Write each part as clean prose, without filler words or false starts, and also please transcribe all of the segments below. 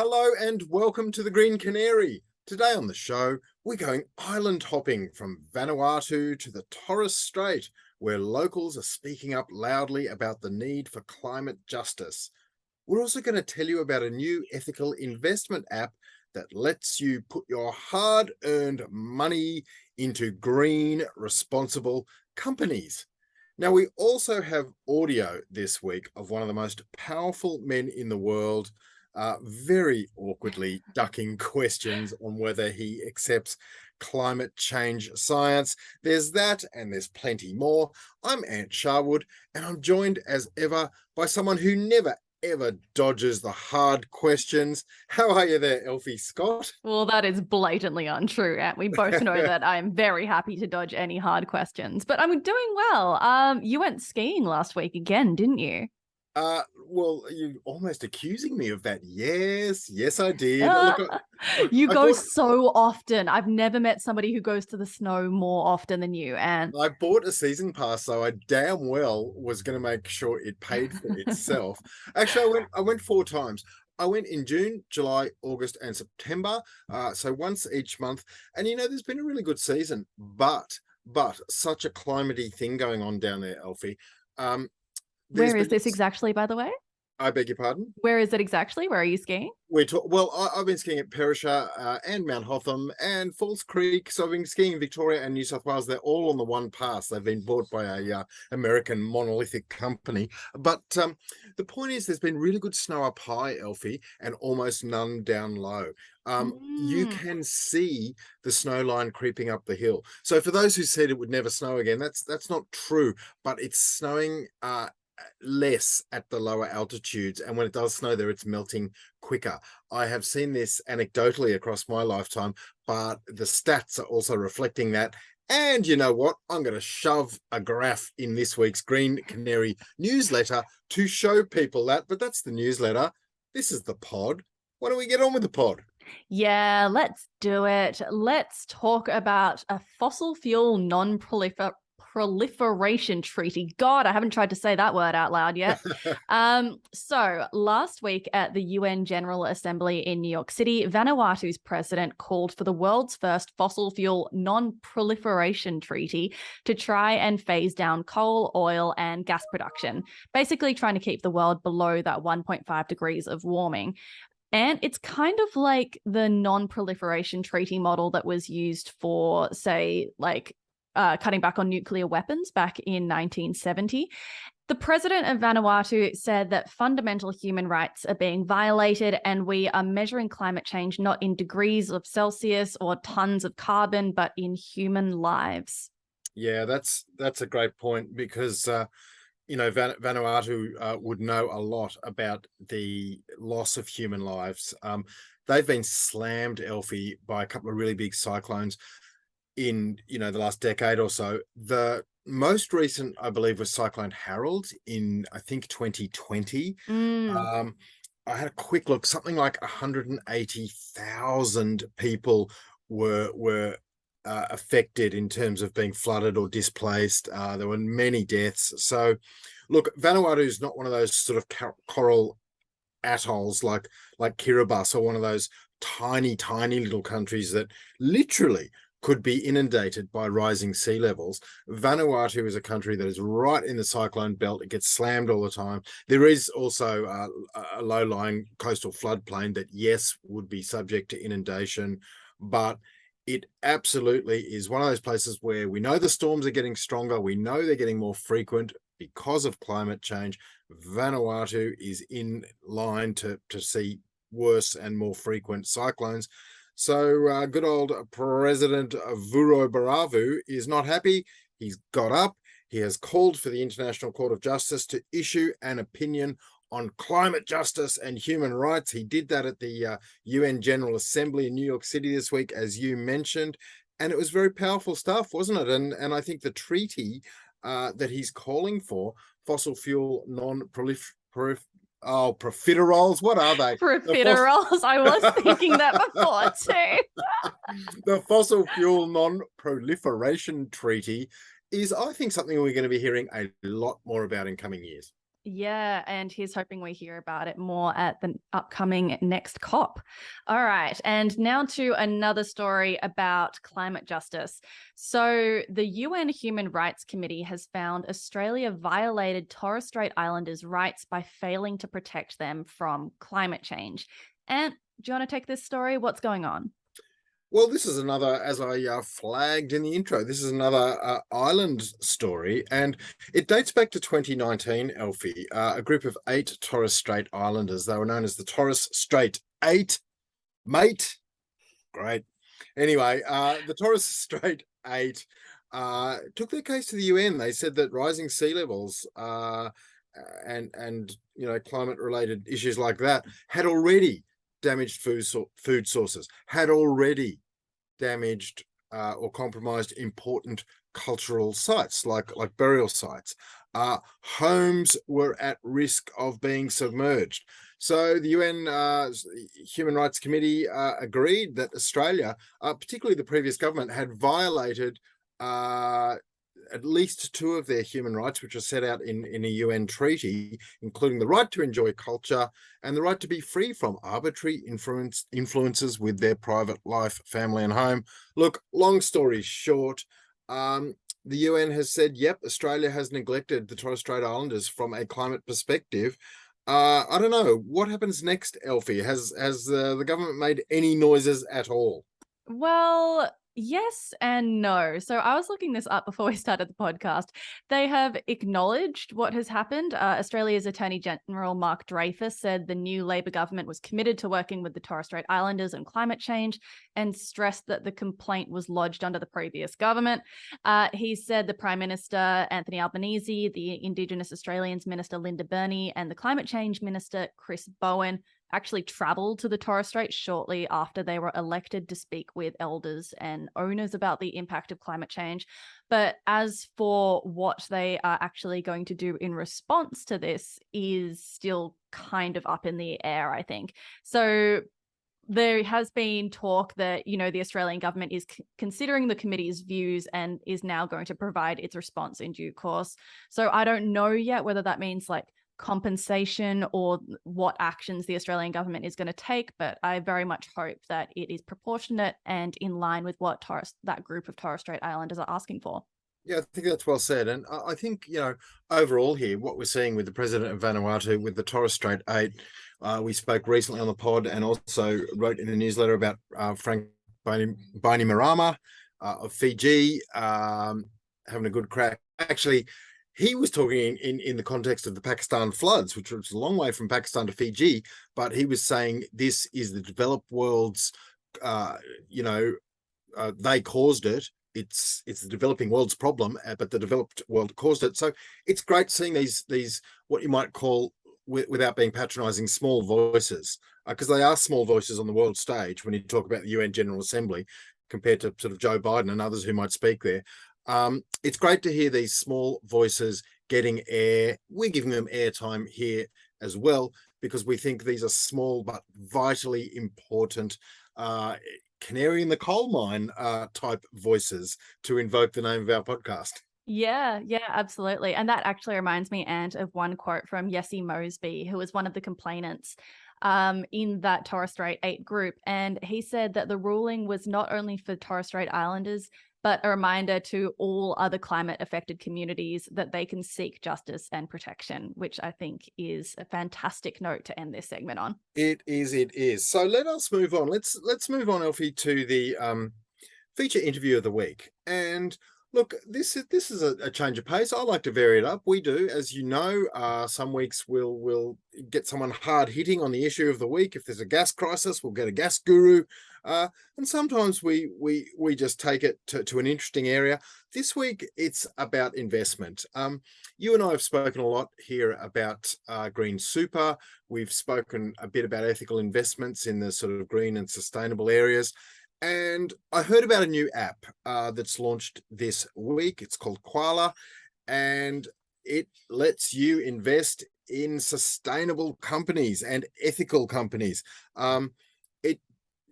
Hello and welcome to the Green Canary. Today on the show, we're going island hopping from Vanuatu to the Torres Strait, where locals are speaking up loudly about the need for climate justice. We're also going to tell you about a new ethical investment app that lets you put your hard-earned money into green, responsible companies. Now, we also have audio this week of one of the most powerful men in the world, very awkwardly ducking questions on whether he accepts climate change science. There's that, and there's plenty more. I'm Ant Sharwood, and I'm joined as ever by someone who never ever dodges the hard questions. How are you there, Elfie Scott? Well, that is blatantly untrue, and we both know that I'm very happy to dodge any hard questions, but I'm doing well. You went skiing last week again, didn't you? Well, you're almost accusing me of that. Yes, I did. Look, You I go bought, so often. I've never met somebody who goes to the snow more often than you. And I bought a season pass, so I damn well was going to make sure it paid for itself. Actually, I went 4 times. I went in June, July, August, and September. So once each month. And there's been a really good season, but such a climatey thing going on down there, Elfie. where is this exactly, by the way? I beg your pardon? Where is it exactly? Where are you skiing? I've been skiing at Perisher and Mount Hotham and Falls Creek. So I've been skiing in Victoria and New South Wales. They're all on the one pass. They've been bought by a American monolithic company. But the point is, there's been really good snow up high, Elfie, and almost none down low. You can see the snow line creeping up the hill. So for those who said it would never snow again, that's not true. But it's snowing less at the lower altitudes, and when it does snow there, it's melting quicker. I have seen this anecdotally across my lifetime, but the stats are also reflecting that. And you know what? I'm going to shove a graph in this week's Green Canary newsletter to show people that, but that's the newsletter. This is the pod. Why don't we get on with the pod? Yeah, let's do it. Let's talk about a fossil fuel non-proliferation treaty. God, I haven't tried to say that word out loud yet. So last week at the UN General Assembly in New York City, Vanuatu's president called for the world's first fossil fuel non-proliferation treaty to try and phase down coal, oil, and gas production, basically trying to keep the world below that 1.5 degrees of warming. And it's kind of like the non-proliferation treaty model that was used for, say, cutting back on nuclear weapons back in 1970. The president of Vanuatu said that fundamental human rights are being violated, and we are measuring climate change not in degrees of Celsius or tons of carbon, but in human lives. Yeah, that's a great point, because Vanuatu would know a lot about the loss of human lives. They've been slammed, Elfie, by a couple of really big cyclones in the last decade or so. The most recent, I believe, was Cyclone Harold in, I think, 2020. I had a quick look. Something like 180,000 people were affected in terms of being flooded or displaced. There were many deaths. So look, Vanuatu is not one of those sort of coral atolls like Kiribati, or one of those tiny little countries that literally could be inundated by rising sea levels. Vanuatu is a country that is right in the cyclone belt. It gets slammed all the time. There is also a low-lying coastal floodplain that, yes, would be subject to inundation, but it absolutely is one of those places where we know the storms are getting stronger. We know they're getting more frequent because of climate change. Vanuatu is in line to see worse and more frequent cyclones. So good old President Vuro Baravu is not happy. He's got up. He has called for the International Court of Justice to issue an opinion on climate justice and human rights. He did that at the UN General Assembly in New York City this week, as you mentioned, and it was very powerful stuff, wasn't it? And I think the treaty that he's calling for, fossil fuel profiteroles, what are they? Profiteroles. I was thinking that before too. The Fossil Fuel Non-Proliferation Treaty is, I think, something we're going to be hearing a lot more about in coming years. Yeah, and he's hoping we hear about it more at the upcoming next COP. All right, and now to another story about climate justice. So, the UN Human Rights Committee has found Australia violated Torres Strait Islanders' rights by failing to protect them from climate change. And do you want to take this story? What's going on? Well, this is another, as I flagged in the intro, this is another island story, and it dates back to 2019, Elfie. A group of 8 Torres Strait Islanders, they were known as the Torres Strait 8, mate. Great. Anyway, the Torres Strait 8 took their case to the UN. They said that rising sea levels and climate-related issues like that had already damaged food sources, had already damaged or compromised important cultural sites like burial sites. Homes were at risk of being submerged. So the UN Human Rights Committee agreed that Australia, particularly the previous government, had violated at least 2 of their human rights, which are set out in a UN treaty, including the right to enjoy culture and the right to be free from arbitrary influences with their private life, family, and home. Look, long story short, the UN has said, yep, Australia has neglected the Torres Strait Islanders from a climate perspective. I don't know. What happens next, Elfie? Has the government made any noises at all? Well, yes and no. So I was looking this up before we started the podcast. They have acknowledged what has happened. Australia's Attorney General Mark Dreyfus said the new Labor government was committed to working with the Torres Strait Islanders on climate change and stressed that the complaint was lodged under the previous government. He said the Prime Minister, Anthony Albanese, the Indigenous Australians Minister, Linda Burney, and the Climate Change Minister, Chris Bowen, actually traveled to the Torres Strait shortly after they were elected to speak with elders and owners about the impact of climate change. But as for what they are actually going to do in response to this is still kind of up in the air, I think. So there has been talk that, the Australian government is considering the committee's views and is now going to provide its response in due course. So I don't know yet whether that means like compensation or what actions the Australian government is going to take, but I very much hope that it is proportionate and in line with what that group of Torres Strait Islanders are asking for. Yeah, I think that's well said. And I think, overall here, what we're seeing with the president of Vanuatu, with the Torres Strait 8, we spoke recently on the pod and also wrote in a newsletter about Frank Bainimarama of Fiji having a good crack. Actually, he was talking in the context of the Pakistan floods, which was a long way from Pakistan to Fiji, but he was saying this is the developed world's, they caused it. It's the developing world's problem, but the developed world caused it. So it's great seeing these what you might call, without being patronizing, small voices, because they are small voices on the world stage when you talk about the UN General Assembly compared to sort of Joe Biden and others who might speak there. It's great to hear these small voices getting air. We're giving them airtime here as well, because we think these are small but vitally important canary in the coal mine type voices, to invoke the name of our podcast. Yeah, absolutely. And that actually reminds me, Ant, of one quote from Yessie Mosby, who was one of the complainants in that Torres Strait 8 group. And he said that the ruling was not only for Torres Strait Islanders, but a reminder to all other climate affected communities that they can seek justice and protection, which I think is a fantastic note to end this segment on. It is. So let us move on. Let's move on, Elfie, to the feature interview of the week. And look, this is a change of pace. I like to vary it up. We do, as you know. Some weeks we'll get someone hard hitting on the issue of the week. If there's a gas crisis, we'll get a gas guru. And sometimes we just take it to an interesting area. This week, it's about investment. You and I have spoken a lot here about green super. We've spoken a bit about ethical investments in the sort of green and sustainable areas. And I heard about a new app that's launched this week. It's called Koala, and it lets you invest in sustainable companies and ethical companies. It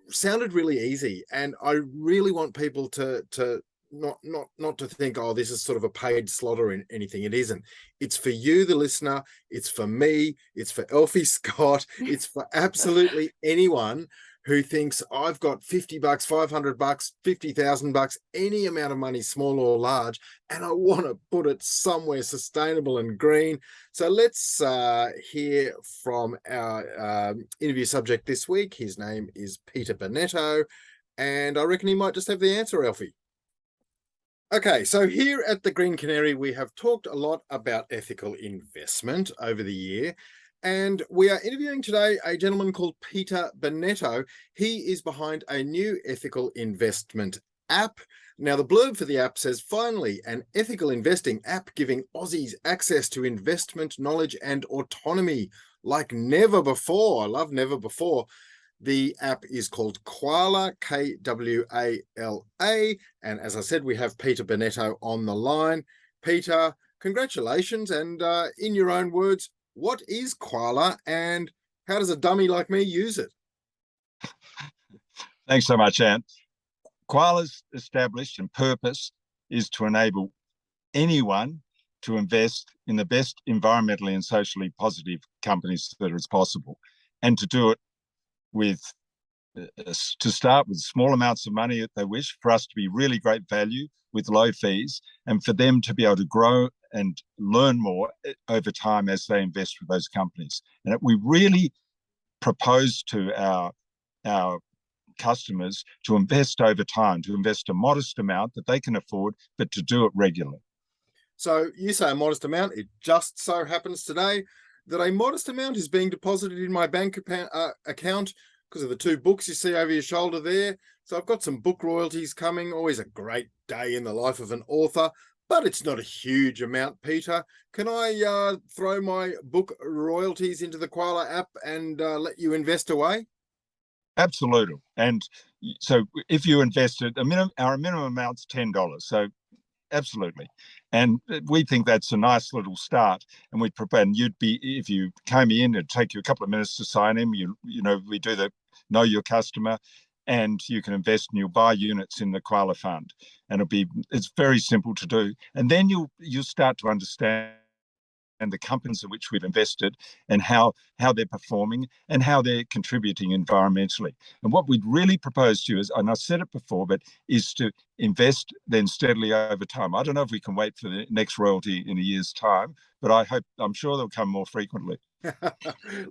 sounded really easy, and I really want people to not to think, oh, this is sort of a paid slot or anything. It isn't. It's for you, the listener. It's for me. It's for Elfie Scott. It's for absolutely anyone who thinks I've got $50, $500, $50,000, any amount of money, small or large, and I want to put it somewhere sustainable and green. So let's hear from our interview subject this week. His name is Peter Bonetto, and I reckon he might just have the answer, Elfie. Okay, so here at the Green Canary, we have talked a lot about ethical investment over the year, and we are interviewing today a gentleman called Peter Bonetto. He is behind a new ethical investment app. Now, the blurb for the app says, finally, an ethical investing app giving Aussies access to investment knowledge and autonomy like never before. I love never before. The app is called Kwala, Kwala. And as I said, we have Peter Bonetto on the line. Peter, congratulations. And in your own words, what is Kwala and how does a dummy like me use it? Thanks so much, Ant. Kwala's established and purpose is to enable anyone to invest in the best environmentally and socially positive companies that is possible, and to do it to start with small amounts of money that they wish, for us to be really great value with low fees, and for them to be able to grow and learn more over time as they invest with those companies. And we really propose to our customers to invest over time, to invest a modest amount that they can afford, but to do it regularly. So you say a modest amount. It just so happens today that a modest amount is being deposited in my bank account because of the two books you see over your shoulder there. So I've got some book royalties coming. Always a great day in the life of an author, but it's not a huge amount, Peter. Can I throw my book royalties into the Kwala app and let you invest away? Absolutely. And so if you invested, our minimum amount's $10. So absolutely. And we think that's a nice little start. And we'd prepare, and if you came in, it'd take you a couple of minutes to sign in. We do the know your customer, and you can invest and you'll buy units in the Kwala fund. And it's very simple to do. And then you'll start to understand the companies in which we've invested and how they're performing and how they're contributing environmentally. And what we'd really propose to you is, and I said it before, but is to invest then steadily over time. I don't know if we can wait for the next royalty in a year's time, but I'm sure they'll come more frequently.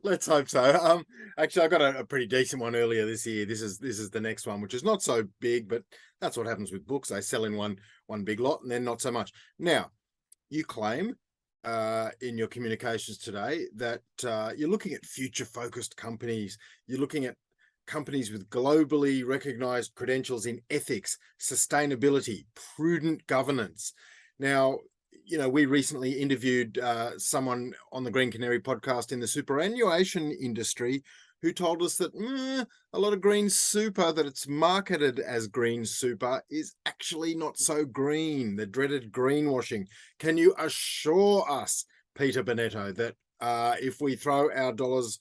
Let's hope so. Actually, I got a pretty decent one earlier this year. This is the next one, which is not so big, but that's what happens with books. They sell in one big lot and then not so much. Now, you claim in your communications today that you're looking at future-focused companies. You're looking at companies with globally recognized credentials in ethics, sustainability, prudent governance. Now, we recently interviewed someone on the Green Canary podcast in the superannuation industry who told us that a lot of green super that it's marketed as green super is actually not so green, the dreaded greenwashing. Can you assure us, Peter Bonetto, that if we throw our dollars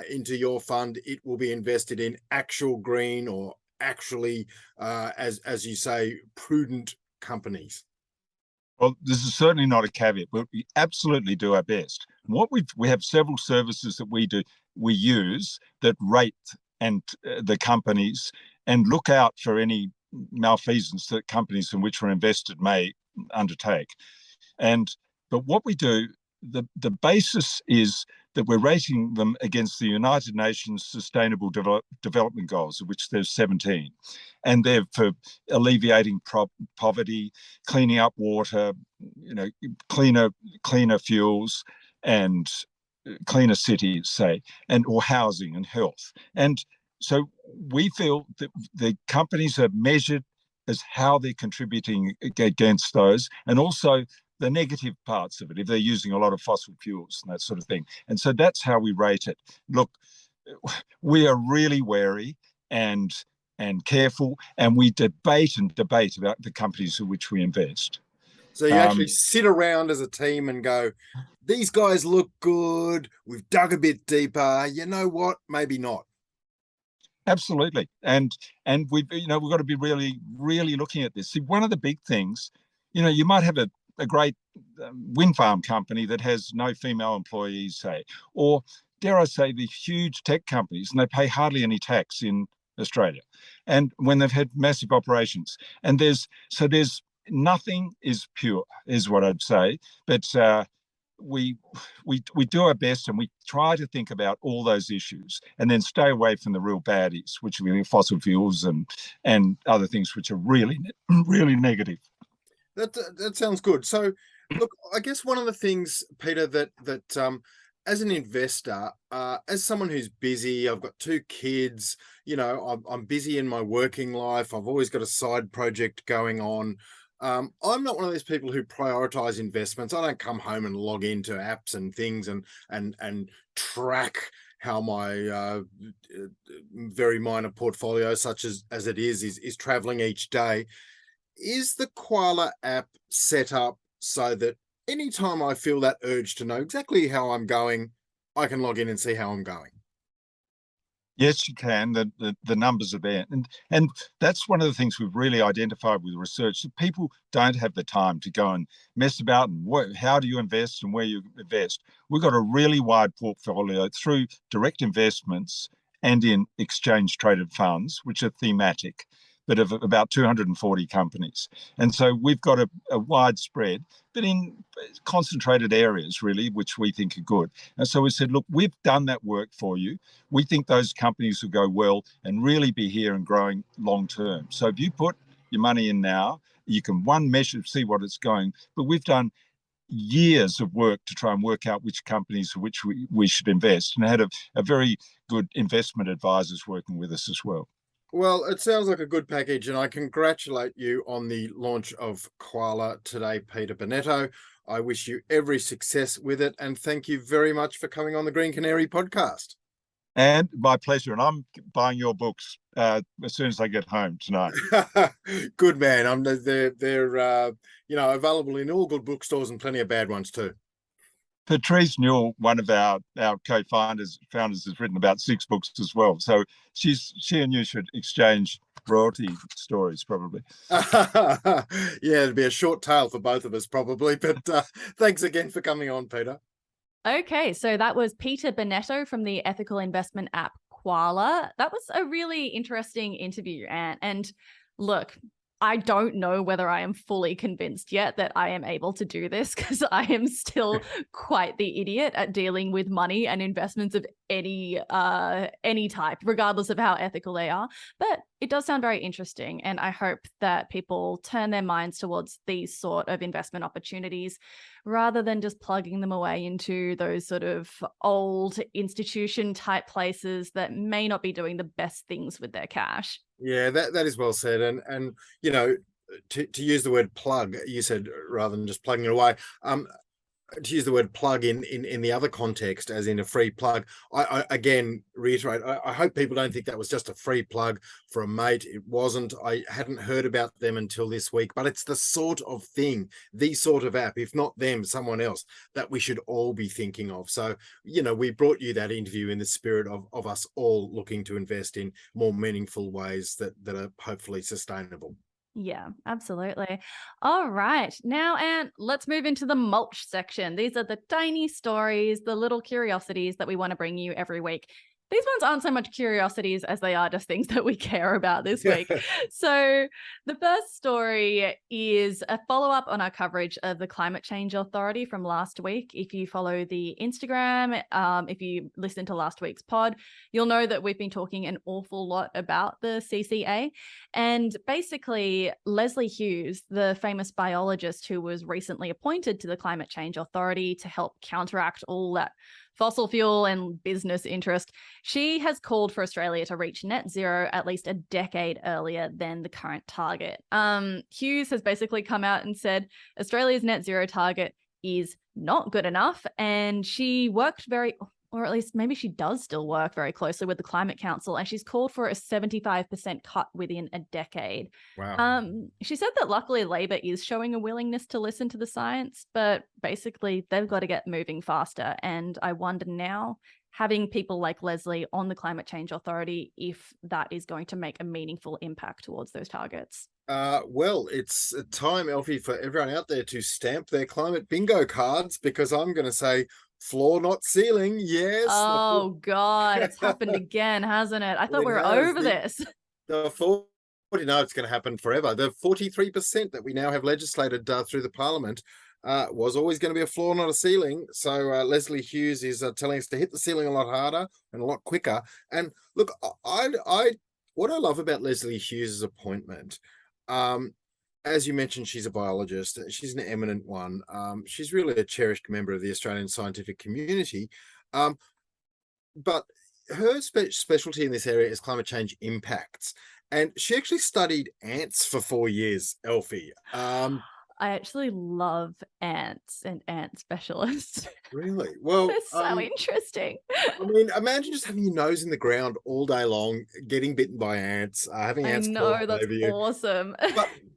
into your fund, it will be invested in actual green or actually, as you say, prudent companies? Well, this is certainly not a caveat, but we absolutely do our best. We have several services that we use that rate the companies and look out for any malfeasance that companies in which we're invested may undertake. But what we do, the basis is that we're rating them against the United Nations Sustainable Development Goals, of which there's 17. And they're for alleviating poverty, cleaning up water, cleaner fuels, and cleaner cities, say, or housing and health. And so we feel that the companies are measured as how they're contributing against those, and also the negative parts of it, if they're using a lot of fossil fuels and that sort of thing. And so that's how we rate it. Look, we are really wary and careful, and we debate about the companies in which we invest. So you actually sit around as a team and go, these guys look good, we've dug a bit deeper, you know what, maybe not. Absolutely. And we've got to be really looking at this. See, one of the big things, you might have a great wind farm company that has no female employees, say, or dare I say, the huge tech companies, and they pay hardly any tax in Australia, and when they've had massive operations, and there's nothing is pure, is what I'd say, but we do our best, and we try to think about all those issues, and then stay away from the real baddies, which are really fossil fuels and other things which are really negative. That sounds good. So, look, I guess one of the things, Peter, that as an investor, as someone who's busy, I've got 2 kids, I'm busy in my working life. I've always got a side project going on. I'm not one of those people who prioritize investments. I don't come home and log into apps and things and track how my very minor portfolio, such as it is traveling each day. Is the Koala app set up so that anytime I feel that urge to know exactly how I'm going, I can log in and see how I'm going? Yes, you can. The numbers are there, and that's one of the things we've really identified with research. That people don't have the time to go and mess about and how do you invest and where you invest. We've got a really wide portfolio through direct investments and in exchange traded funds, which are thematic, but of about 240 companies. And so we've got a wide spread, but in concentrated areas, really, which we think are good. And so we said, look, we've done that work for you. We think those companies will go well and really be here and growing long term. So if you put your money in now, you can measure, see what it's going. But we've done years of work to try and work out which companies which we should invest, and had a very good investment advisors working with us as well. Well, it sounds like a good package, and I congratulate you on the launch of Koala today, Peter Bonetto. I wish you every success with it, and thank you very much for coming on the Green Canary podcast. And my pleasure. And I'm buying your books as soon as I get home tonight. Good man. They're available in all good bookstores and plenty of bad ones too. Patrice Newell, one of our co-founders, has written about 6 books as well. So she and you should exchange royalty stories, probably. Yeah, it'd be a short tale for both of us, probably. But thanks again for coming on, Peter. Okay, so that was Peter Bonetto from the ethical investment app Koala. That was a really interesting interview, Ant. And look, I don't know whether I am fully convinced yet that I am able to do this, because I am still quite the idiot at dealing with money and investments of any type, regardless of how ethical they are. But it does sound very interesting, and I hope that people turn their minds towards these sort of investment opportunities rather than just plugging them away into those sort of old institution type places that may not be doing the best things with their cash. Yeah, that is well said. And to use the word plug, you said, rather than just plugging it away, to use the word plug in the other context, as in a free plug, I again reiterate, I hope people don't think that was just a free plug for a mate. It wasn't. I hadn't heard about them until this week, but it's the sort of thing, the sort of app, if not them, someone else, that we should all be thinking of. So, we brought you that interview in the spirit of us all looking to invest in more meaningful ways that are hopefully sustainable. Yeah, absolutely. All right. Now, Ant, let's move into the mulch section. These are the tiny stories, the little curiosities that we want to bring you every week. These ones aren't so much curiosities as they are just things that we care about this week. So the first story is a follow-up on our coverage of the Climate Change Authority from last week. If you follow the Instagram, if you listen to last week's pod, you'll know that we've been talking an awful lot about the CCA. And basically, Leslie Hughes, the famous biologist who was recently appointed to the Climate Change Authority to help counteract all that fossil fuel and business interest, she has called for Australia to reach net zero at least a decade earlier than the current target. Hughes has basically come out and said Australia's net zero target is not good enough, and she worked or at least maybe she does still work very closely with the Climate Council, and she's called for a 75% cut within a decade. Wow. She said that luckily Labor is showing a willingness to listen to the science, but basically they've got to get moving faster. And I wonder now, having people like Leslie on the Climate Change Authority if that is going to make a meaningful impact towards those targets? Well, it's time, Elfie, for everyone out there to stamp their climate bingo cards, because I'm going to say floor, not ceiling. Yes. Oh, God, it's happened again, hasn't it? I thought we were over this. The 40, no, it's going to happen forever. The 43% that we now have legislated through the Parliament was always going to be a floor, not a ceiling. So Leslie Hughes is telling us to hit the ceiling a lot harder and a lot quicker. And look, what I love about Leslie Hughes' appointment, as you mentioned, she's a biologist. She's an eminent one. She's really a cherished member of the Australian scientific community. But her specialty in this area is climate change impacts. And she actually studied ants for 4 years, Elfie. I actually love ants and ant specialists. Really? Well, They're so interesting. I mean, imagine just having your nose in the ground all day long, getting bitten by ants, having ants crawl all that's over you. awesome.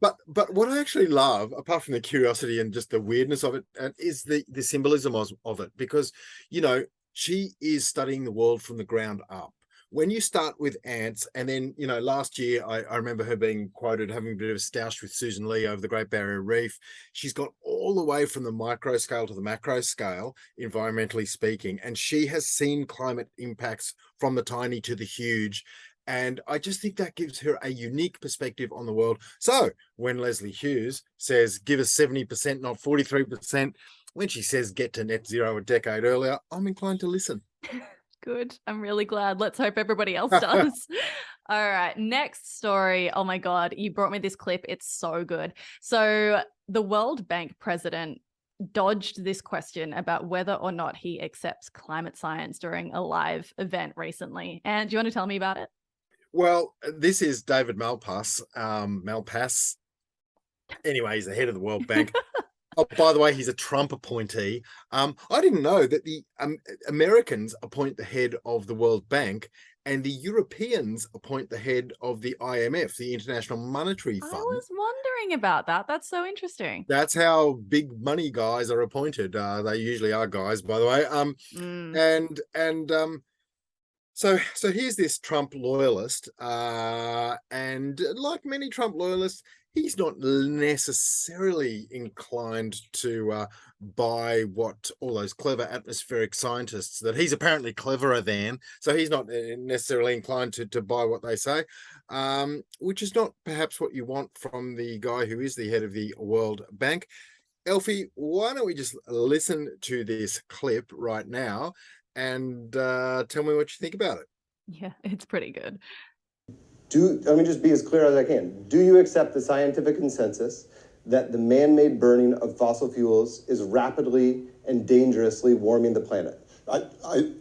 But what I actually love, apart from the curiosity and just the weirdness of it, is the symbolism of it, because, you know, she is studying the world from the ground up. When you start with ants, and then, you know, last year, I remember her being quoted having a bit of a stoush with Susan Lee over the Great Barrier Reef. She's got all the way from the micro scale to the macro scale, environmentally speaking, and she has seen climate impacts from the tiny to the huge. And I just think that gives her a unique perspective on the world. So when Leslie Hughes says, give us 70%, not 43%, when she says get to net zero a decade earlier, I'm inclined to listen. Good. I'm really glad. Let's hope everybody else does. All right. Next story. Oh my God. You brought me this clip. It's so good. So the World Bank president dodged this question about whether or not he accepts climate science during a live event recently. And do you want to tell me about it? Well, this is David Malpass. Malpass. Anyway, he's the head of the World Bank. Oh, by the way, he's a Trump appointee. I didn't know that the Americans appoint the head of the World Bank and the Europeans appoint the head of the IMF, the International Monetary Fund. I was wondering about that. That's so interesting. That's how big money guys are appointed. They usually are guys, by the way. So here's this Trump loyalist, and like many Trump loyalists, he's not necessarily inclined to buy what all those clever atmospheric scientists that he's apparently cleverer than. So he's not necessarily inclined to buy what they say, which is not perhaps what you want from the guy who is the head of the World Bank. Elfie, why don't we just listen to this clip right now and tell me what you think about it? Yeah, it's pretty good. Let me just be as clear as I can. Do you accept the scientific consensus that the man-made burning of fossil fuels is rapidly and dangerously warming the planet? I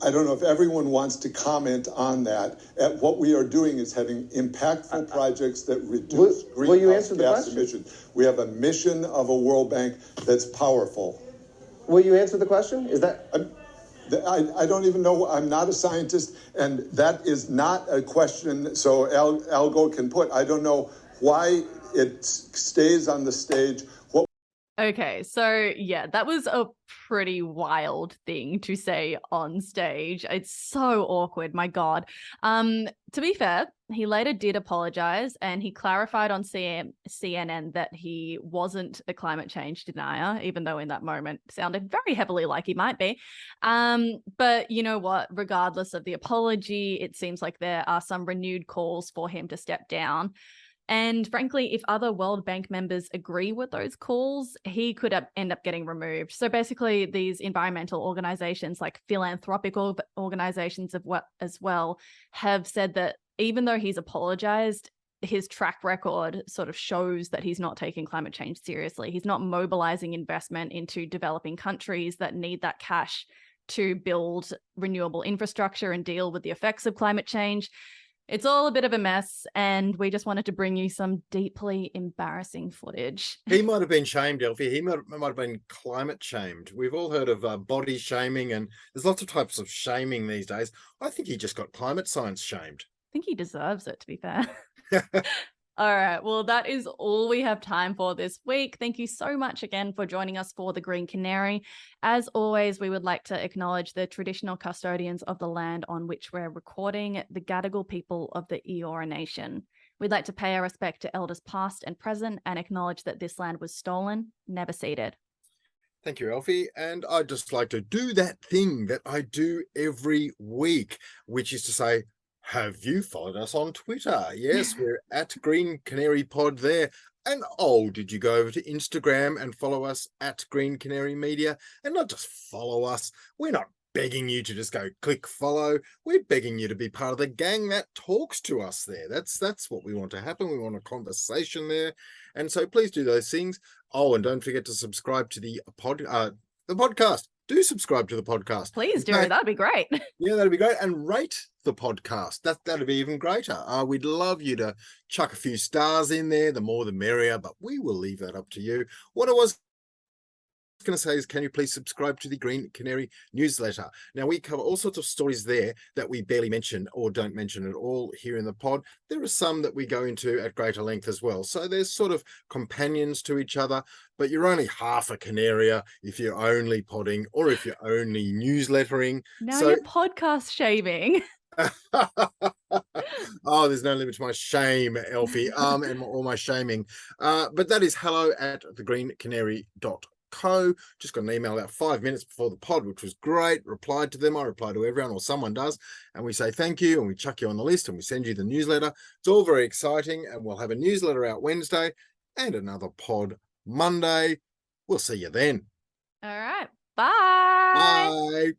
don't know if everyone wants to comment on that. What we are doing is having impactful projects that reduce greenhouse gas emissions. We have a mission of a World Bank that's powerful. Will you answer the question? Is that... I don't even know. I'm not a scientist, and that is not a question so Al Gore can put. I don't know why it stays on the stage. Okay, so yeah, that was a pretty wild thing to say on stage. It's so awkward, my God. To be fair, he later did apologize, and he clarified on CNN that he wasn't a climate change denier, even though in that moment sounded very heavily like he might be. But you know what? Regardless of the apology, it seems like there are some renewed calls for him to step down. And frankly, if other World Bank members agree with those calls, he could end up getting removed. So basically, these environmental organizations, like philanthropic organizations as well, have said that even though he's apologized, his track record sort of shows that he's not taking climate change seriously. He's not mobilizing investment into developing countries that need that cash to build renewable infrastructure and deal with the effects of climate change. It's all a bit of a mess, and we just wanted to bring you some deeply embarrassing footage. He might have been shamed, Elfie. He might have been climate shamed. We've all heard of body shaming, and there's lots of types of shaming these days. I think he just got climate science shamed. I think he deserves it, to be fair. All right. Well, that is all we have time for this week. Thank you so much again for joining us for the Green Canary. As always, we would like to acknowledge the traditional custodians of the land on which we're recording, the Gadigal people of the Eora Nation. We'd like to pay our respect to elders past and present and acknowledge that this land was stolen, never ceded. Thank you, Alfie. And I'd just like to do that thing that I do every week, which is to say, have you followed us on Twitter? Yes, we're at Green Canary Pod there. And oh, did you go over to Instagram and follow us at Green Canary Media? And not just follow us. We're not begging you to just go click follow. We're begging you to be part of the gang that talks to us there. That's what we want to happen. We want a conversation there. And so please do those things. Oh, and don't forget to subscribe to the podcast. Do subscribe to the podcast. Please do. That'd be great. Yeah, that'd be great. And rate the podcast. That'd be even greater. We'd love you to chuck a few stars in there. The more the merrier, but we will leave that up to you. What I was going to say is, can you please subscribe to the Green Canary newsletter? Now, we cover all sorts of stories there that we barely mention or don't mention at all here in the pod. There are some that we go into at greater length as well. So there's sort of companions to each other, but you're only half a canaria if you're only podding or if you're only newslettering. Now you're podcast shaming. Oh, there's no limit to my shame, Elfie, and all my shaming. But that is hello@thegreencanary.com. Just got an email about 5 minutes before the pod, which was great. Replied to them. I reply to everyone, or someone does, and we say thank you, and we chuck you on the list, and we send you the newsletter. It's all very exciting, and we'll have a newsletter out Wednesday and another pod Monday. We'll see you then. All right. Bye. Bye.